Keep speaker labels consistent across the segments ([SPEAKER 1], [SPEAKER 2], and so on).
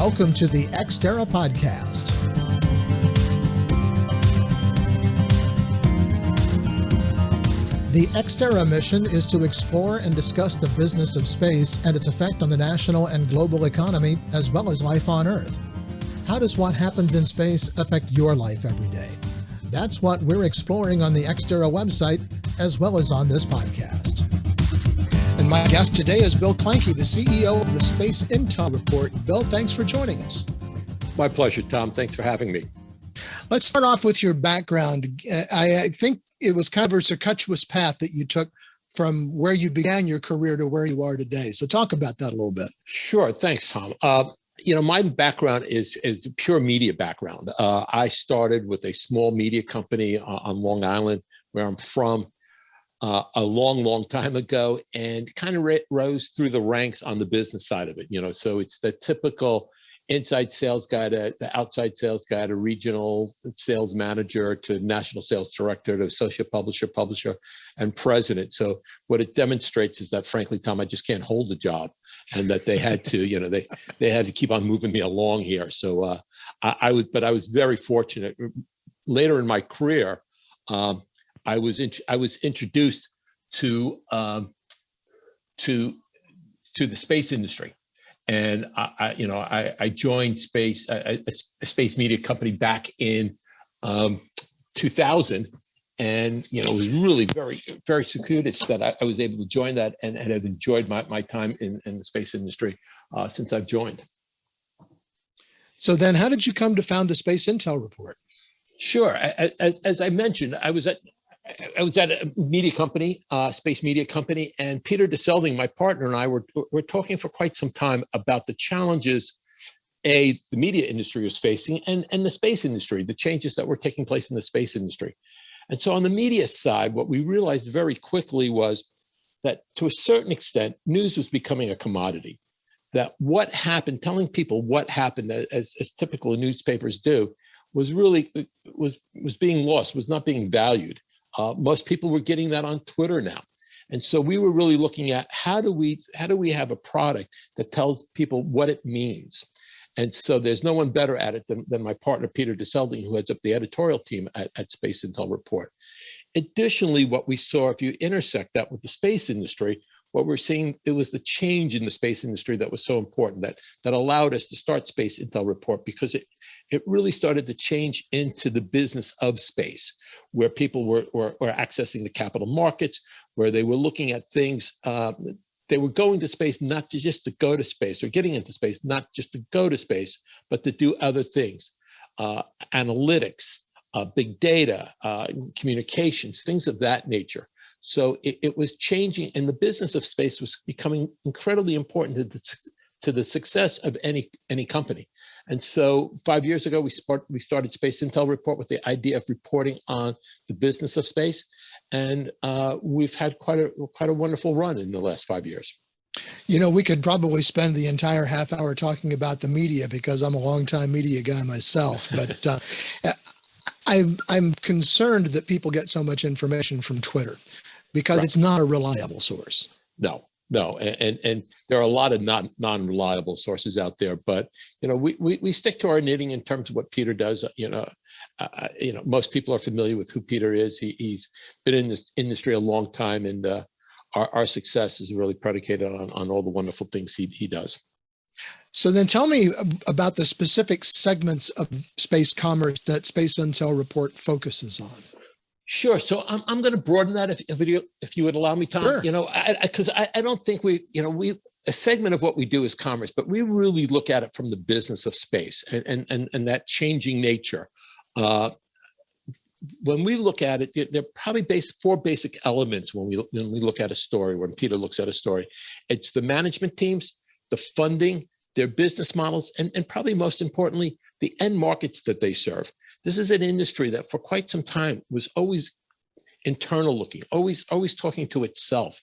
[SPEAKER 1] Welcome to the Ex Terra Podcast. The Ex Terra mission is to explore and discuss the business of space and its effect on the national and global economy, as well as life on Earth. How does what happens in space affect your life every day? That's what we're exploring on the Ex Terra website, as well as on this podcast. And my guest today is Bill Klanke, the CEO of the Space Intel Report. Bill, thanks for joining us.
[SPEAKER 2] My pleasure, Tom. Thanks for having me.
[SPEAKER 1] Let's start off with your background. I think it was kind of a circuitous path that you took from where you began your career to where you are today. So talk about that a little bit.
[SPEAKER 2] Sure. Thanks, Tom. My background is a pure media background. I started with a small media company on Long Island, where I'm from, a long time ago, and kind of rose through the ranks on the business side of it. So it's the typical inside sales guy to the outside sales guy to regional sales manager to national sales director to associate publisher, and president. So what it demonstrates is that, frankly, Tom, I just can't hold the job, and that they had to, they had to keep on moving me along here. So I was very fortunate. Later in my career, I was introduced to the space industry. And I joined a space media company back in 2000, and it was really very, very circuitous that I was able to join that, and have enjoyed my time in the space industry since I've joined.
[SPEAKER 1] So then, how did you come to found the Space Intel Report?
[SPEAKER 2] Sure. As I mentioned, I was at a media company, space media company, and Peter de Selding, my partner, and I were talking for quite some time about the challenges the media industry was facing, and the space industry, the changes that were taking place in the space industry. And so on the media side, what we realized very quickly was that, to a certain extent, news was becoming a commodity. That what happened, telling people what happened, as typical newspapers do, was really was being lost, was not being valued. Most people were getting that on Twitter now. And so we were really looking at how do we have a product that tells people what it means. And so there's no one better at it than my partner, Peter de Selding, who heads up the editorial team at Space Intel Report. Additionally, what we saw, if you intersect that with the space industry, what we're seeing, it was the change in the space industry that was so important, that allowed us to start Space Intel Report, because it really started to change into the business of space, where people were accessing the capital markets, where they were looking at things. They were going to space not just to go to space, or getting into space not just to go to space, but to do other things, analytics, big data, communications, things of that nature. So it was changing, and the business of space was becoming incredibly important to the success of any company. And so 5 years ago, we started Space Intel Report with the idea of reporting on the business of space, and we've had quite a wonderful run in the last 5 years.
[SPEAKER 1] We could probably spend the entire half hour talking about the media, because I'm a longtime media guy myself. But I'm concerned that people get so much information from Twitter, because It's not a reliable source.
[SPEAKER 2] No, and there are a lot of non-reliable sources out there, but we stick to our knitting in terms of what Peter does. Most people are familiar with who Peter is. He's been in this industry a long time, and our success is really predicated on all the wonderful things he does.
[SPEAKER 1] So then, tell me about the specific segments of space commerce that Space Intel Report focuses on.
[SPEAKER 2] Sure. So I'm going to broaden that if you would allow me, Tom.
[SPEAKER 1] Sure.
[SPEAKER 2] Because I don't think a segment of what we do is commerce, but we really look at it from the business of space and that changing nature. When we look at it, there are probably four basic elements when we look at a story. When Peter looks at a story, it's the management teams, the funding, their business models, and probably most importantly, the end markets that they serve. This is an industry that for quite some time was always internal looking, always talking to itself.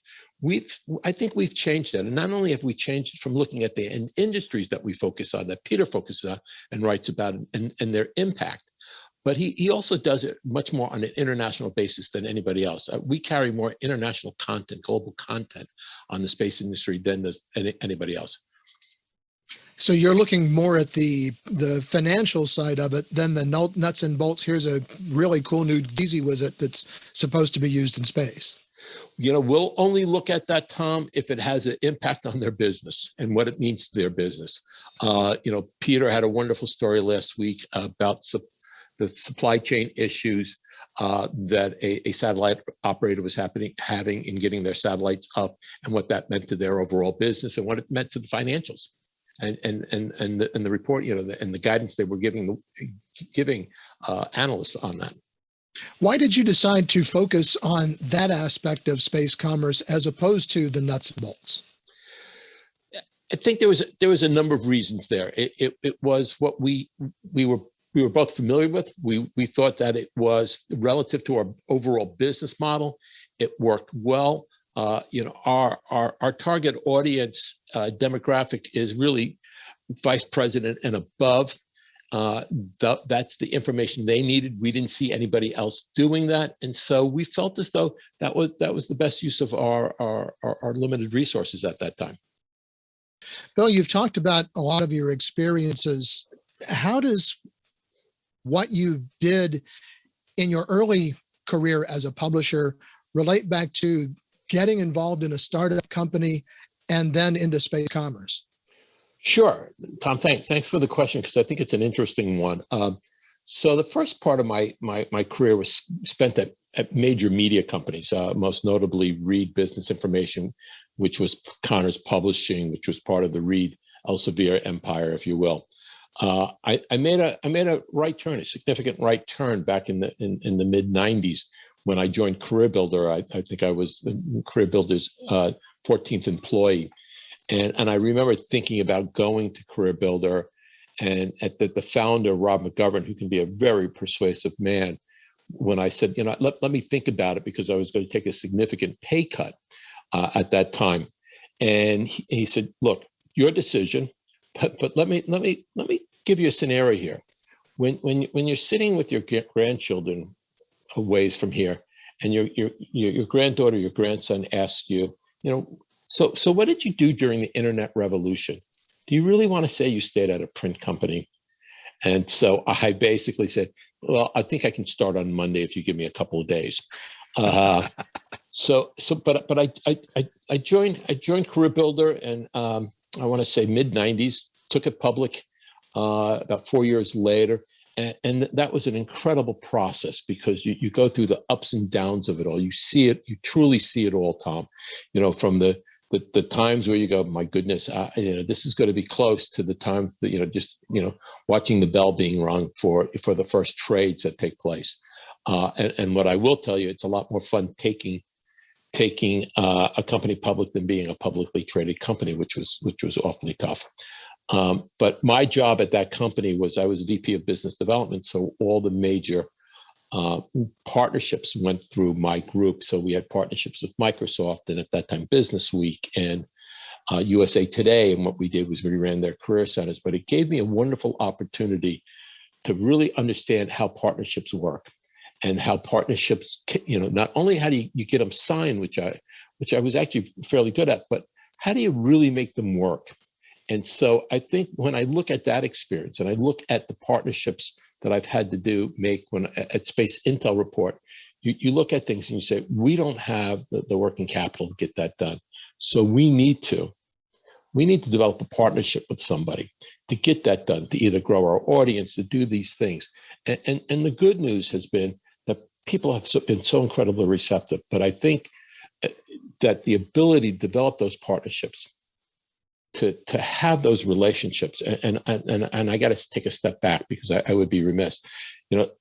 [SPEAKER 2] I think we've changed that. And not only have we changed it from looking at the industries that we focus on, that Peter focuses on and writes about, and their impact, but he also does it much more on an international basis than anybody else. We carry more international content, global content on the space industry than anybody else.
[SPEAKER 1] So you're looking more at the financial side of it than the nuts and bolts. Here's a really cool new Yeezy Wizard that's supposed to be used in space.
[SPEAKER 2] We'll only look at that, Tom, if it has an impact on their business and what it means to their business. Peter had a wonderful story last week about the supply chain issues that a satellite operator was having in getting their satellites up, and what that meant to their overall business and what it meant to the financials, and the report, and the guidance they were giving analysts on that.
[SPEAKER 1] Why did you decide to focus on that aspect of space commerce as opposed to the nuts and bolts?
[SPEAKER 2] I think there was a number of reasons there. It was what we were both familiar with. We thought that it was relative to our overall business model. It worked well. Our target audience demographic is really vice president and above. That's the information they needed. We didn't see anybody else doing that, and so we felt as though that was the best use of our limited resources at that time.
[SPEAKER 1] Bill, you've talked about a lot of your experiences. How does what you did in your early career as a publisher relate back to getting involved in a startup company and then into space commerce?
[SPEAKER 2] Sure, Tom. Thanks for the question, because I think it's an interesting one. So the first part of my career was spent at major media companies, most notably Reed Business Information, which was Connors Publishing, which was part of the Reed Elsevier empire, if you will. I made a right turn, a significant right turn back in the mid '90s when I joined Career Builder. I think I was Career Builder's 14th employee. And I remember thinking about going to Career Builder, and at the founder, Rob McGovern, who can be a very persuasive man, when I said, let me think about it, because I was going to take a significant pay cut at that time. And he said, look, your decision, but let me give you a scenario here. When you're sitting with your grandchildren a ways from here, and your granddaughter, your grandson asks you, So what did you do during the internet revolution? Do you really want to say you stayed at a print company? And so I basically said, well, I think I can start on Monday if you give me a couple of days. But I joined Career Builder, and I want to say mid '90s, took it public about 4 years later. And that was an incredible process, because you go through the ups and downs of it all. You see it, you truly see it all, Tom, from the times where you go, my goodness, this is going to be close, to the times that, watching the bell being rung for the first trades that take place. And what I will tell you, it's a lot more fun taking a company public than being a publicly traded company, which was awfully tough. But my job at that company was, I was VP of Business Development, so all the major partnerships went through my group. So we had partnerships with Microsoft, and at that time Business Week, and USA Today. And what we did was we ran their career centers. But it gave me a wonderful opportunity to really understand how partnerships work, and how partnerships, not only how do you get them signed, which I was actually fairly good at, but how do you really make them work? And so I think when I look at that experience, and I look at the partnerships that I've had to make when at Space Intel Report, you look at things and you say, we don't have the working capital to get that done. So we need to develop a partnership with somebody to get that done, to either grow our audience, to do these things. And the good news has been that people have been so incredibly receptive. But I think that the ability to develop those partnerships, to have those relationships, and I got to take a step back, because I would be remiss.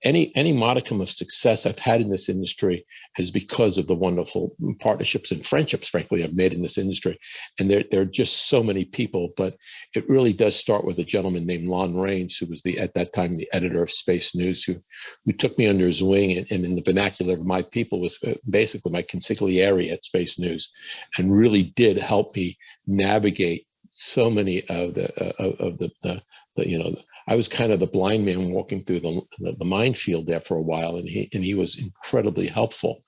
[SPEAKER 2] Any modicum of success I've had in this industry is because of the wonderful partnerships and friendships, frankly, I've made in this industry. And there are just so many people, but it really does start with a gentleman named Lon Raines, who was at that time the editor of Space News, who took me under his wing, and in the vernacular of my people was basically my consigliere at Space News, and really did help me navigate so many of the I was kind of the blind man walking through the minefield there for a while, and he was incredibly helpful.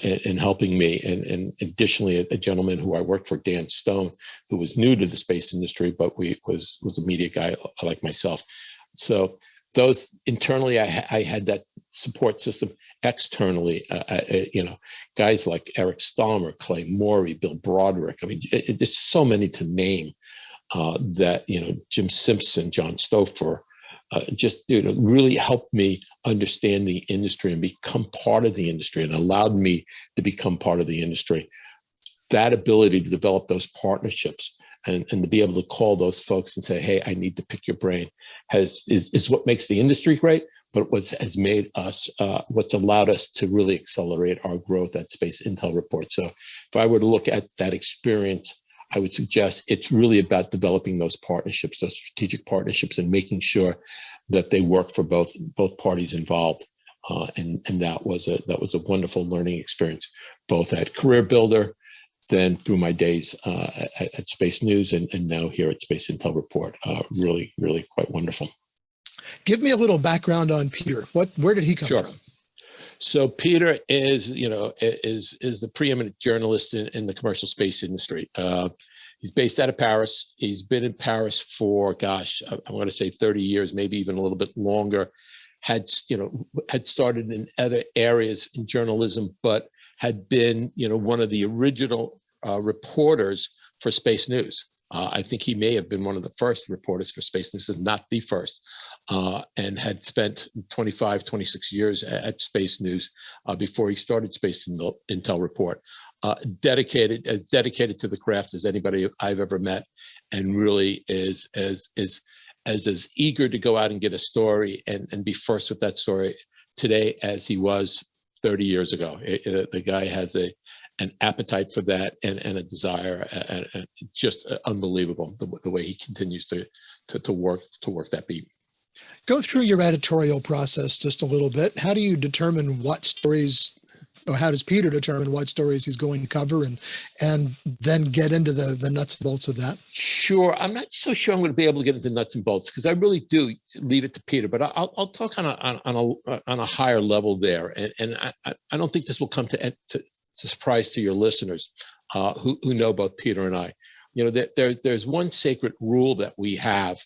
[SPEAKER 2] in helping me. And additionally, a gentleman who I worked for, Dan Stone, who was new to the space industry, but was a media guy like myself. So those internally, I had that support system. Externally, guys like Eric Stallmer, Clay Morey, Bill Broderick. I mean, there's so many to name that, Jim Simpson, John Stouffer, just really helped me understand the industry and become part of the industry, and allowed me to become part of the industry. That ability to develop those partnerships and to be able to call those folks and say, hey, I need to pick your brain is what makes the industry great, but what has made us, what's allowed us to really accelerate our growth at Space Intel Report. So if I were to look at that experience, I would suggest it's really about developing those partnerships, those strategic partnerships, and making sure that they work for both parties involved. And that was a wonderful learning experience, both at Career Builder, then through my days at Space News, and now here at Space Intel Report. Really, really quite wonderful.
[SPEAKER 1] Give me a little background on Peter. Where did he come from?
[SPEAKER 2] So Peter is the preeminent journalist in the commercial space industry. He's based out of Paris. He's been in Paris for, I want to say 30 years, maybe even a little bit longer. Had started in other areas in journalism, but had been, one of the original reporters for Space News. I think he may have been one of the first reporters for Space News, if not the first, and had spent 25, 26 years at Space News before he started Space Intel Report. Dedicated to the craft as anybody I've ever met, and really is as eager to go out and get a story and be first with that story today as he was 30 years ago. The guy has an appetite for that and a desire, and just unbelievable the way he continues to work that beat.
[SPEAKER 1] Go through your editorial process just a little bit. How do you determine what stories, or how does Peter determine what stories he's going to cover, and then get into the nuts and bolts of that? Sure.
[SPEAKER 2] I'm not so sure I'm going to be able to get into nuts and bolts, because I really do leave it to Peter, but I'll talk on a higher level there. And I don't think this will come to surprise to your listeners who know both Peter and I. There's one sacred rule that we have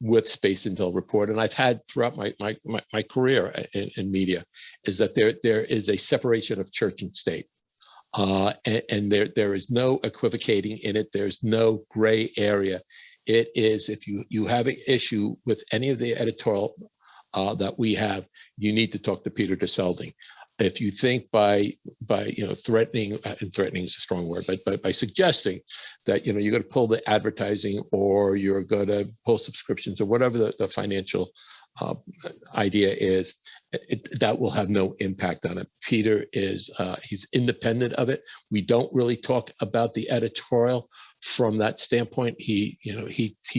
[SPEAKER 2] with Space Intel Report, and I've had throughout my career in media, is that there is a separation of church and state, and there is no equivocating in it. There's no gray area. It is, if you have an issue with any of the editorial that we have, you need to talk to Peter de Selding. If you think by threatening, and threatening is a strong word, but by suggesting that you're going to pull the advertising, or you're going to pull subscriptions, or whatever the financial idea is, that will have no impact on it. Peter he's independent of it. We don't really talk about the editorial from that standpoint. He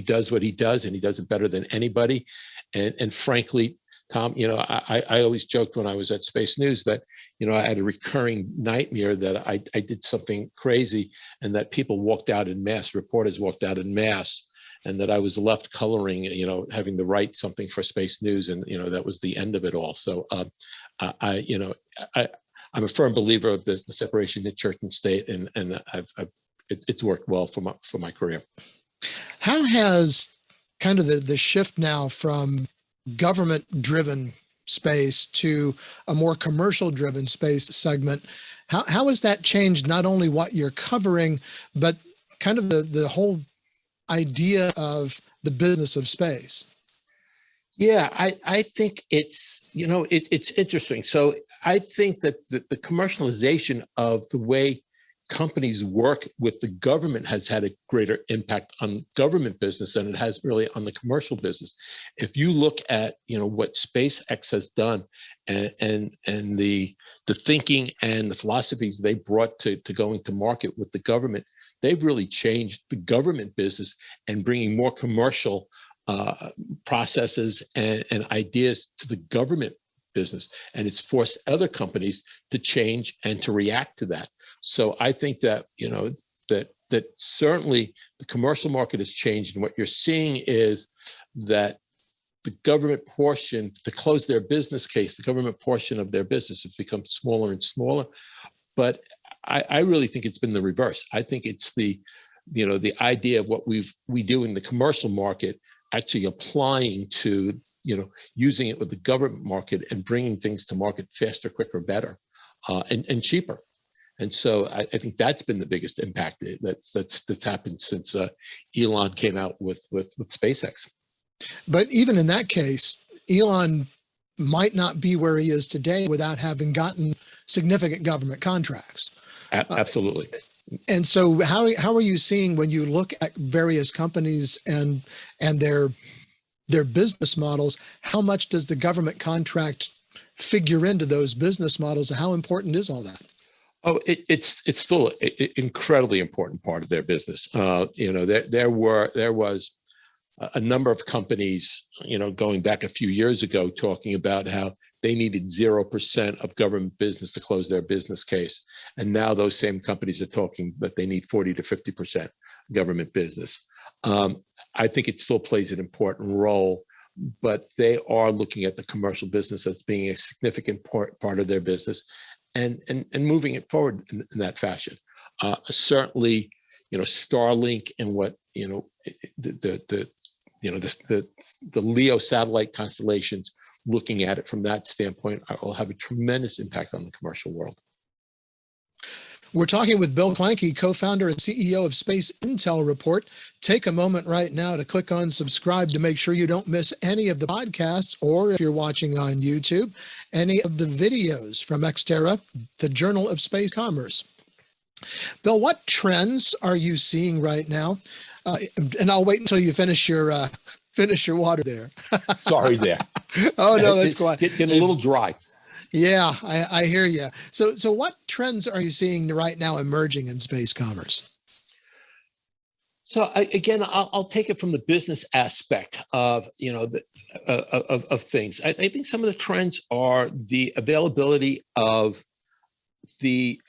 [SPEAKER 2] does what he does, and he does it better than anybody. And frankly, Tom, I always joked when I was at Space News that, I had a recurring nightmare that I did something crazy, and that people walked out in mass, reporters walked out in mass, and that I was left coloring, having to write something for Space News, and, that was the end of it all. So I'm a firm believer of the separation of church and state, and it's worked well for my career.
[SPEAKER 1] How has kind of the shift now from government-driven space to a more commercial-driven space segment, how has that changed not only what you're covering, but kind of the whole idea of the business of space?
[SPEAKER 2] Yeah, I think it's interesting. So I think that the commercialization of the way companies work with the government has had a greater impact on government business than it has really on the commercial business. If you look at what SpaceX has done, and the thinking and the philosophies they brought to going to market with the government, they've really changed the government business and bringing more commercial processes and ideas to the government business, and it's forced other companies to change and to react to that. So I think that that certainly the commercial market has changed, and what you're seeing is that the government portion, to close their business case, the government portion of their business has become smaller and smaller. But I really think it's been the reverse. I think it's the idea of what we do in the commercial market, actually applying to, using it with the government market and bringing things to market faster, quicker, better, and cheaper. And so I think that's been the biggest impact that's happened since Elon came out with SpaceX.
[SPEAKER 1] But even in that case, Elon might not be where he is today without having gotten significant government contracts.
[SPEAKER 2] Absolutely.
[SPEAKER 1] And so how are you seeing, when you look at various companies and their business models, how much does the government contract figure into those business models? How important is all that?
[SPEAKER 2] Oh, it's still an incredibly important part of their business. There was a number of companies, going back a few years ago, talking about how they needed 0% of government business to close their business case. And now those same companies are talking that they need 40 to 50% government business. I think it still plays an important role, but they are looking at the commercial business as being a significant part of their business and moving it forward in that fashion. Certainly, Starlink and what, the LEO satellite constellations, looking at it from that standpoint, will have a tremendous impact on the commercial world.
[SPEAKER 1] We're talking with Bill Klanke, co-founder and CEO of Space Intel Report. Take a moment right now to click on subscribe to make sure you don't miss any of the podcasts, or if you're watching on YouTube, any of the videos from Ex Terra, the Journal of Space Commerce. Bill, what trends are you seeing right now? And I'll wait until you finish your water there.
[SPEAKER 2] Sorry there.
[SPEAKER 1] Oh, no, that's cool.
[SPEAKER 2] Getting a little dry.
[SPEAKER 1] Yeah, I hear you. So what trends are you seeing right now emerging in space commerce?
[SPEAKER 2] So I'll take it from the business aspect of of things. I think some of the trends are the availability of the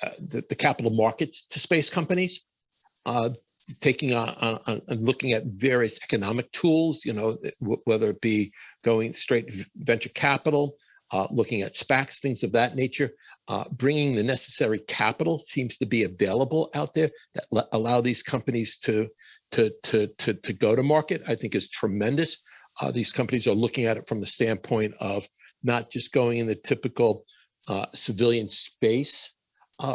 [SPEAKER 2] capital markets to space companies, taking on looking at various economic tools, whether it be going straight venture capital, looking at SPACs, things of that nature. Bringing the necessary capital seems to be available out there that allow these companies to go to market, I think is tremendous. These companies are looking at it from the standpoint of not just going in the typical civilian space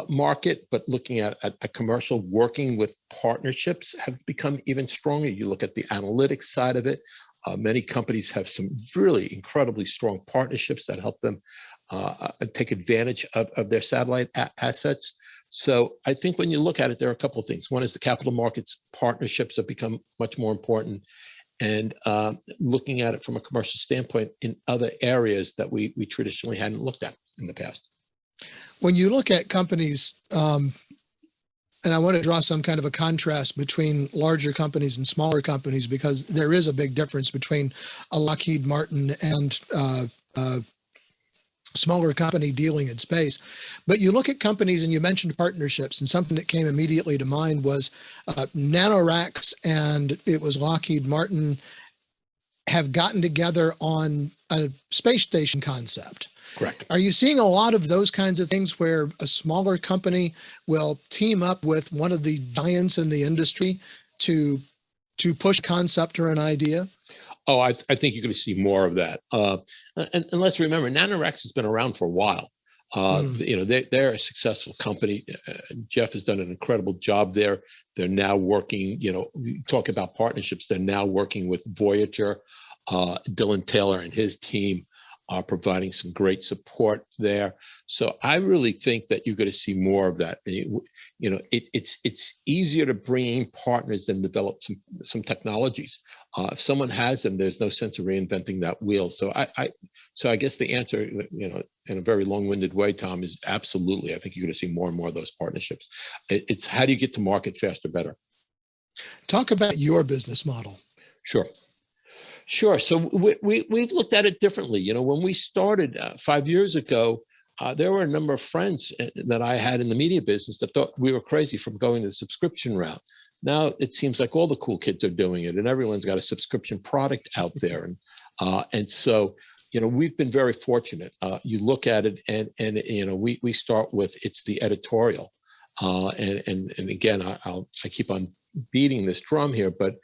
[SPEAKER 2] market, but looking at a commercial, working with partnerships have become even stronger. You look at the analytics side of it. Many companies have some really incredibly strong partnerships that help them take advantage of their satellite assets. So I think when you look at it, there are a couple of things. One is the capital markets partnerships have become much more important, and looking at it from a commercial standpoint in other areas that we traditionally hadn't looked at in the past.
[SPEAKER 1] When you look at companies, and I want to draw some kind of a contrast between larger companies and smaller companies, because there is a big difference between a Lockheed Martin and a smaller company dealing in space. But you look at companies, and you mentioned partnerships, and something that came immediately to mind was NanoRacks, and it was Lockheed Martin, have gotten together on a space station concept.
[SPEAKER 2] Correct.
[SPEAKER 1] Are you seeing a lot of those kinds of things where a smaller company will team up with one of the giants in the industry to push concept or an idea?
[SPEAKER 2] Oh, I think you're going to see more of that. And let's remember, NanoRacks has been around for a while. They're a successful company. Jeff has done an incredible job there. They're now working, talk about partnerships. They're now working with Voyager. Dylan Taylor and his team are providing some great support there. So I really think that you're going to see more of that. It's easier to bring in partners than develop some technologies. If someone has them, there's no sense of reinventing that wheel. So I guess the answer, in a very long-winded way, Tom, is absolutely. I think you're going to see more and more of those partnerships. It's how do you get to market faster, better?
[SPEAKER 1] Talk about your business model.
[SPEAKER 2] Sure. So we've looked at it differently. When we started 5 years ago, there were a number of friends that I had in the media business that thought we were crazy from going the subscription route. Now it seems like all the cool kids are doing it, and everyone's got a subscription product out there. And so we've been very fortunate. You look at it, and we start with it's the editorial, and again, I keep on beating this drum here, but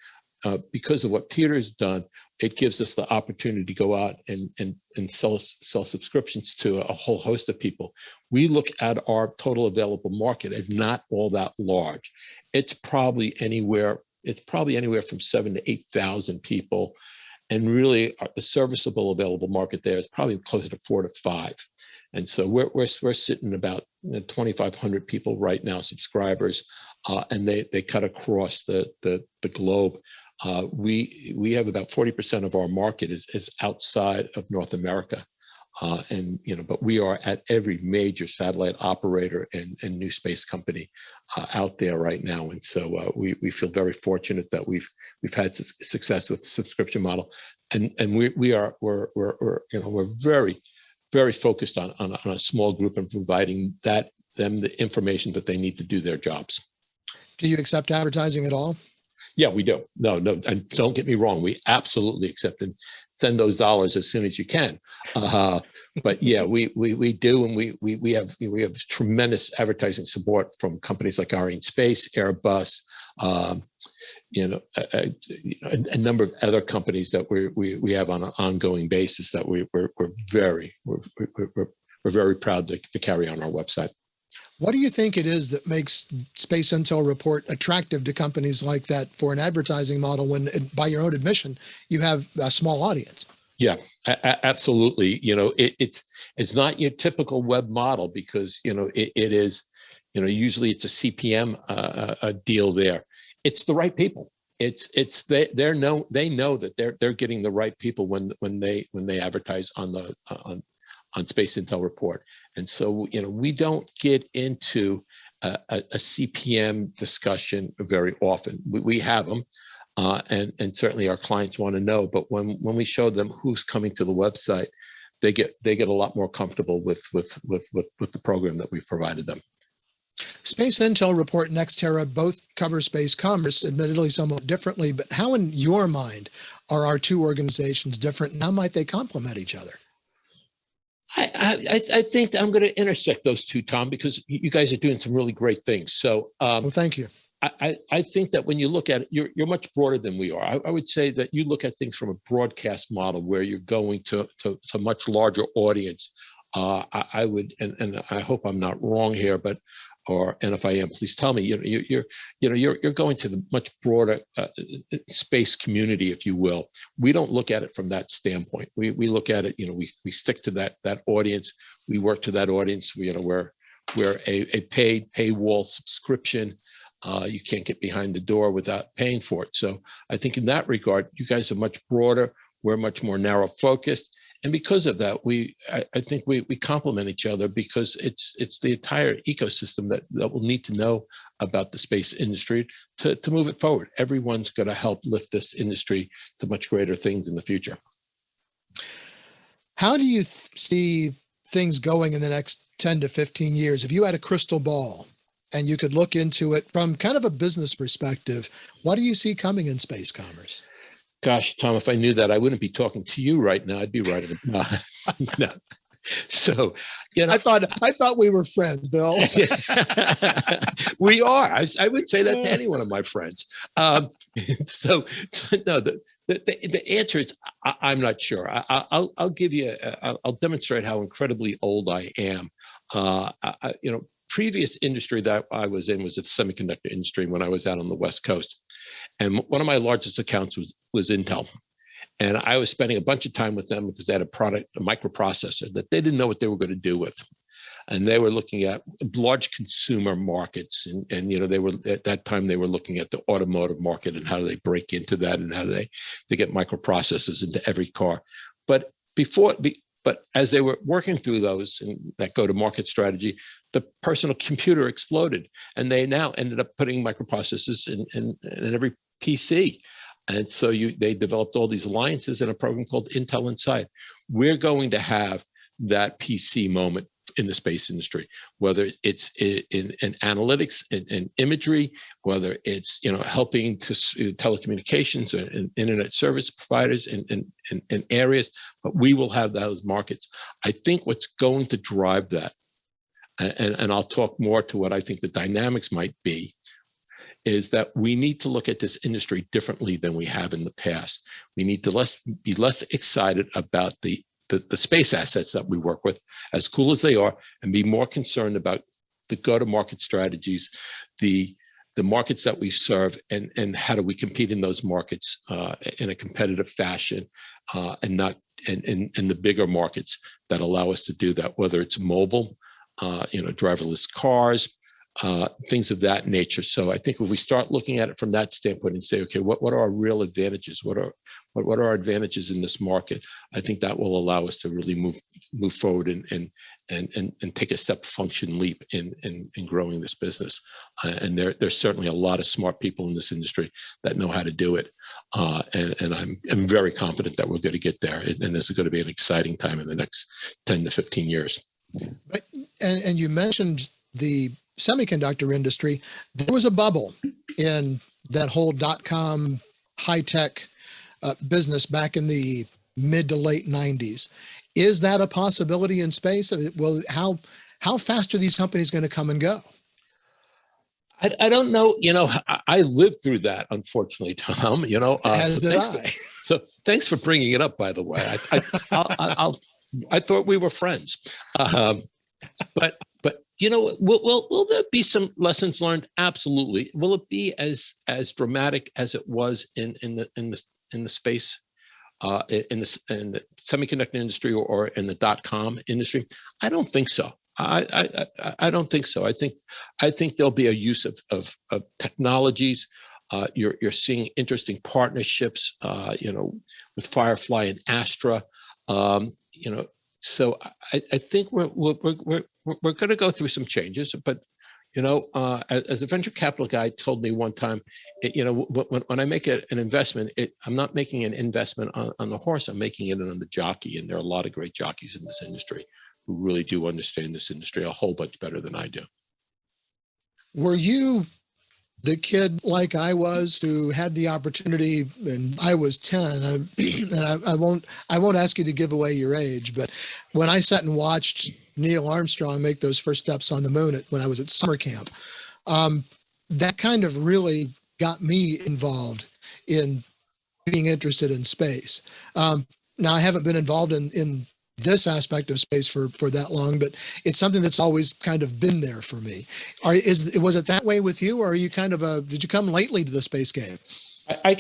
[SPEAKER 2] because of what Peter's done, it gives us the opportunity to go out and sell subscriptions to a whole host of people. We look at our total available market as not all that large. It's probably anywhere from 7,000 to 8,000 people. And really, the serviceable available market there is probably closer to 4 to 5. And so we're sitting about 2,500 people right now, subscribers, and they cut across the globe. We have about 40% of our market is outside of North America, but we are at every major satellite operator and new space company out there right now. And so we feel very fortunate that we've had success with the subscription model, and we're very, very focused on a small group and providing them the information that they need to do their jobs.
[SPEAKER 1] Do you accept advertising at all?
[SPEAKER 2] Yeah, we do. No, and don't get me wrong. We absolutely accept and send those dollars as soon as you can. But yeah, we do, and we have tremendous advertising support from companies like Ariane Space, Airbus, a number of other companies that we have on an ongoing basis that we're very proud to carry on our website.
[SPEAKER 1] What do you think it is that makes Space Intel Report attractive to companies like that for an advertising model when, by your own admission, you have a small audience?
[SPEAKER 2] Yeah, absolutely. It's not your typical web model because, it is, usually it's a CPM a deal there. It's the right people. They know that they're getting the right people when they advertise on Space Intel Report. And so, we don't get into a CPM discussion very often. We have them, and certainly our clients want to know. But when we show them who's coming to the website, they get a lot more comfortable with the program that we've provided them.
[SPEAKER 1] Space Intel Report and Ex Terra both cover space commerce, admittedly somewhat differently. But how, in your mind, are our two organizations different, and how might they complement each other?
[SPEAKER 2] I think I'm going to intersect those two, Tom, because you guys are doing some really great things. So,
[SPEAKER 1] well, thank you.
[SPEAKER 2] I think that when you look at it, you're much broader than we are. I would say that you look at things from a broadcast model where you're going to a much larger audience. I would, and I hope I'm not wrong here, and if I am, please tell me. You're going to the much broader space community, if you will. We don't look at it from that standpoint. We look at it. We stick to that audience. We work to that audience. We're a paid paywall subscription. You can't get behind the door without paying for it. So I think in that regard, you guys are much broader. We're much more narrow focused. And because of that, I think we complement each other because it's the entire ecosystem that will need to know about the space industry to move it forward. Everyone's going to help lift this industry to much greater things in the future.
[SPEAKER 1] How do you see things going in the next 10 to 15 years? If you had a crystal ball and you could look into it from kind of a business perspective, what do you see coming in space commerce?
[SPEAKER 2] Gosh, Tom, if I knew that, I wouldn't be talking to you right now. I'd be writing. No. So,
[SPEAKER 1] I thought we were friends, Bill.
[SPEAKER 2] We are. I would say that to any one of my friends. So, no, the answer is I'm not sure. I'll give you. I'll demonstrate how incredibly old I am. Previous industry that I was in was the semiconductor industry when I was out on the West Coast. And one of my largest accounts was Intel. And I was spending a bunch of time with them because they had a microprocessor that they didn't know what they were going to do with. And they were looking at large consumer markets. And they were, at that time, they were looking at the automotive market and how do they break into that and how do they get microprocessors into every car. But as they were working through those and that go-to-market strategy, the personal computer exploded, and they now ended up putting microprocessors in every PC. And so they developed all these alliances in a program called Intel Inside. We're going to have that PC moment in the space industry, whether it's in analytics and imagery, whether it's helping to telecommunications and internet service providers in areas, but we will have those markets. I think what's going to drive that, and I'll talk more to what I think the dynamics might be, is that we need to look at this industry differently than we have in the past. We need to be less excited about the space assets that we work with, as cool as they are, and be more concerned about the go-to-market strategies, the markets that we serve, and how do we compete in those markets in a competitive fashion, and not in the bigger markets that allow us to do that, whether it's mobile, driverless cars, things of that nature. So I think if we start looking at it from that standpoint and say, okay, what are our real advantages? What are our advantages in this market? I think that will allow us to really move forward and take a step function leap in growing this business. And there's certainly a lot of smart people in this industry that know how to do it. And I'm very confident that we're going to get there. And this is going to be an exciting time in the next 10 to 15 years.
[SPEAKER 1] And you mentioned the semiconductor industry. There was a bubble in that whole .com high-tech business back in the mid to late 90s. Is that a possibility in space? Well, how fast are these companies going to come and go?
[SPEAKER 2] I don't know. I lived through that, unfortunately, Tom. So thanks for bringing it up, by the way. I thought we were friends. But will there be some lessons learned? Absolutely. Will it be as dramatic as it was in the space, in the semiconductor industry or in the .com industry? I don't think so. I don't think so. I think there'll be a use of technologies. You're seeing interesting partnerships, with Firefly and Astra. So I think we're going to go through some changes, but as a venture capital guy told me one time, when I make an investment, I'm not making an investment on the horse. I'm making it on the jockey, and there are a lot of great jockeys in this industry who really do understand this industry a whole bunch better than I do. Were
[SPEAKER 1] you the kid like I was who had the opportunity, and I was 10, and I won't ask you to give away your age, but when I sat and watched Neil Armstrong make those first steps on the moon when I was at summer camp, that kind of really got me involved in being interested in space. Now I haven't been involved in this aspect of space for that long, but it's something that's always kind of been there for me. Was it that way with you, or are you did you come lately to the space game?
[SPEAKER 2] I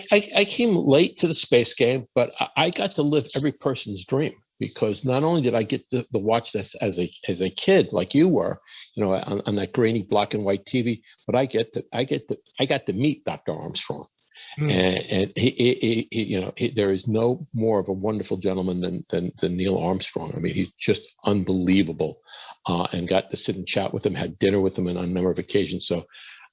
[SPEAKER 2] came late to the space game, but I got to live every person's dream, because not only did I get to watch this as a kid, like you were, on that grainy black and white TV, but I got to meet Dr. Armstrong. And he there is no more of a wonderful gentleman than Neil Armstrong. I mean, he's just unbelievable, and got to sit and chat with him, had dinner with him on a number of occasions. So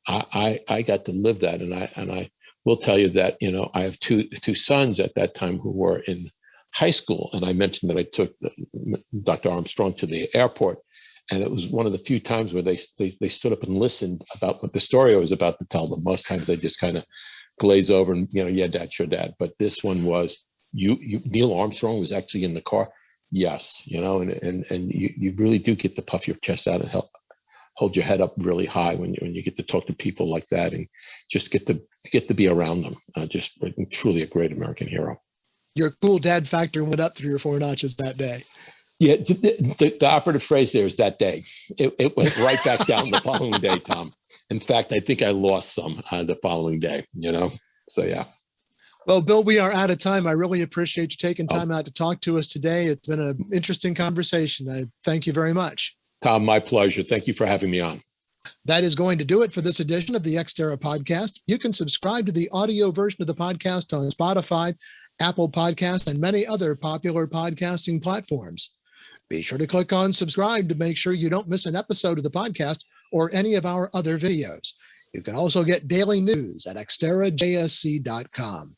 [SPEAKER 2] I got to live that. And I will tell you that, I have two sons at that time who were in high school. And I mentioned that I took Dr. Armstrong to the airport. And it was one of the few times where they stood up and listened about what the story I was about to tell them. Most times they just kind of glaze over and, yeah, Dad, sure, Dad. But this one was, Neil Armstrong was actually in the car. Yes, and you really do get to puff your chest out and hold your head up really high when you get to talk to people like that, and just get to be around them. Just truly a great American hero.
[SPEAKER 1] Your cool dad factor went up 3 or 4 notches that day.
[SPEAKER 2] Yeah, the operative phrase there is that day. It went right back down the following day, Tom. In fact, I think I lost some the following day, So, yeah.
[SPEAKER 1] Well, Bill, we are out of time. I really appreciate you taking time out to talk to us today. It's been an interesting conversation. I thank you very much.
[SPEAKER 2] Tom, my pleasure. Thank you for having me on.
[SPEAKER 1] That is going to do it for this edition of the Ex Terra Podcast. You can subscribe to the audio version of the podcast on Spotify, Apple Podcasts, and many other popular podcasting platforms. Be sure to click on subscribe to make sure you don't miss an episode of the podcast or any of our other videos. You can also get daily news at xterrajsc.com.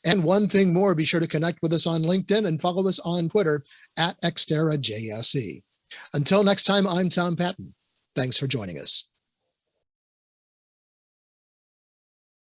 [SPEAKER 1] And one thing more, be sure to connect with us on LinkedIn and follow us on Twitter at xterrajsc. Until next time, I'm Tom Patton. Thanks for joining us.